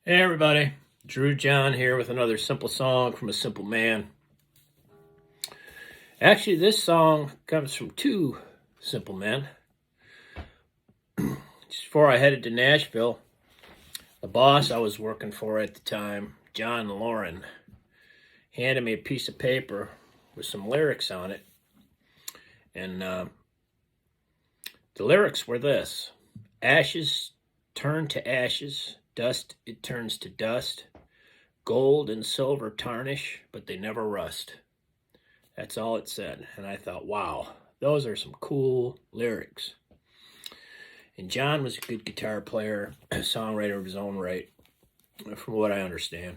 Hey everybody, Drew John here with another simple song from a simple man. Actually, this song comes from two simple men. Just before I headed to Nashville, the boss I was working for at the time, John Lohran, handed me a piece of paper with some lyrics on it. And the lyrics were this: ashes turn to ashes, dust it turns to dust, gold and silver tarnish, but they never rust. That's all it said. And I thought, wow, those are some cool lyrics. And John was a good guitar player, a songwriter of his own right, from what I understand.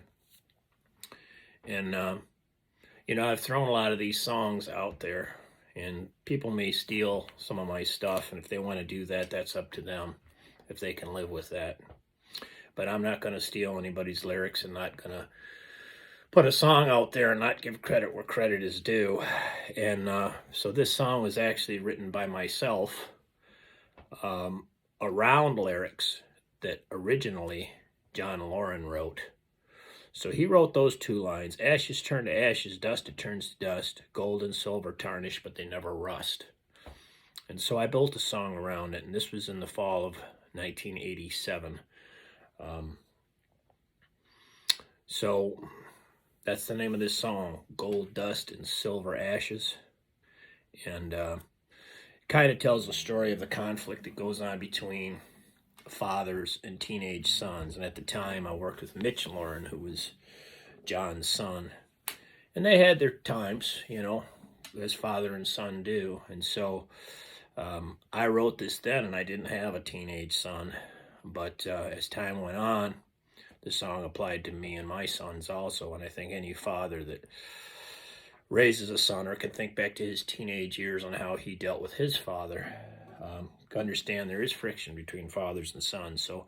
And, I've thrown a lot of these songs out there, and people may steal some of my stuff. And if they want to do that, that's up to them, if they can live with that. But I'm not going to steal anybody's lyrics and not going to put a song out there and not give credit where credit is due. And so this song was actually written by myself around lyrics that originally John Lohran wrote. So he wrote those two lines: ashes turn to ashes, dust it turns to dust, gold and silver tarnish, but they never rust. And so I built a song around it, and this was in the fall of 1987. So that's the name of this song, Gold Dust and Silver Ashes. And kind of tells the story of the conflict that goes on between fathers and teenage sons. And at the time, I worked with Mitch Lohran, who was John's son. And they had their times, as father and son do. And so I wrote this then, and I didn't have a teenage son. But as time went on, the song applied to me and my sons also. And I think any father that raises a son or can think back to his teenage years on how he dealt with his father, can understand there is friction between fathers and sons. So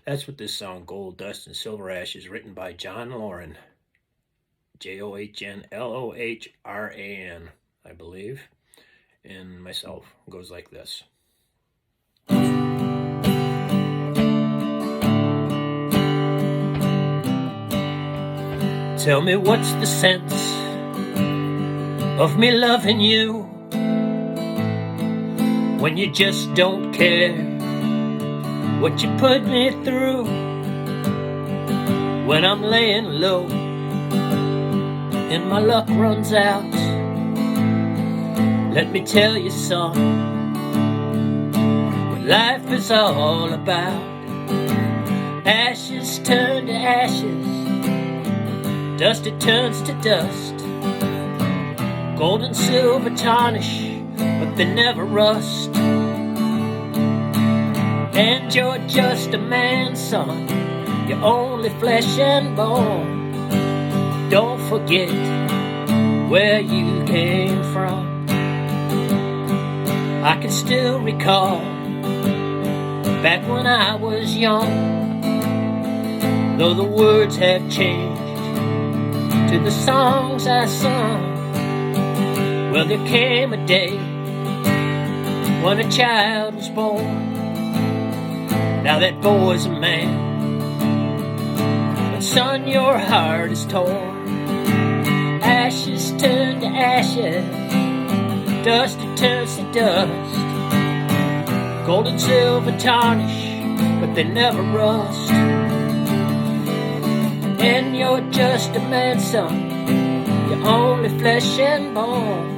that's what this song, Gold Dust and Silver Ashes, written by John Lohran, Johnlohran, I believe, and myself, goes like this. Tell me, what's the sense of me loving you when you just don't care what you put me through? When I'm laying low and my luck runs out, let me tell you, son, what life is all about. Ashes turn to ashes, dust it turns to dust, gold and silver tarnish, but they never rust. And you're just a man, son, you're only flesh and bone. Don't forget where you came from. I can still recall back when I was young, though the words have changed to the songs I sung. Well, there came a day when a child was born. Now that boy's a man, but son, your heart is torn. Ashes turn to ashes, dust it turns to dust, gold and silver tarnish, but they never rust. And you're just a man, son, you're only flesh and bone.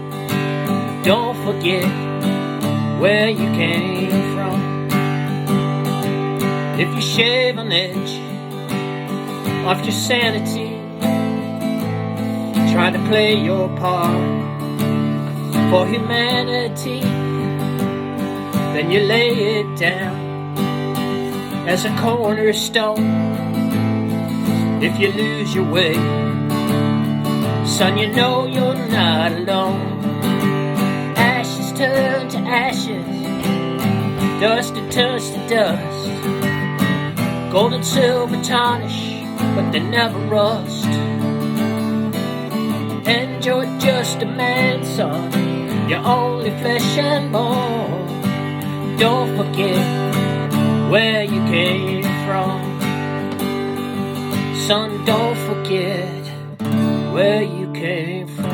Don't forget where you came from. If you shave an edge off your sanity, trying to play your part for humanity, then you lay it down as a cornerstone. If you lose your way, son, you know you're not alone. Ashes turn to ashes, dust it turns to dust, gold and silver tarnish, but they never rust. And you're just a man, son, you're only flesh and bone. Don't forget where you came from. Son, don't forget where you came from.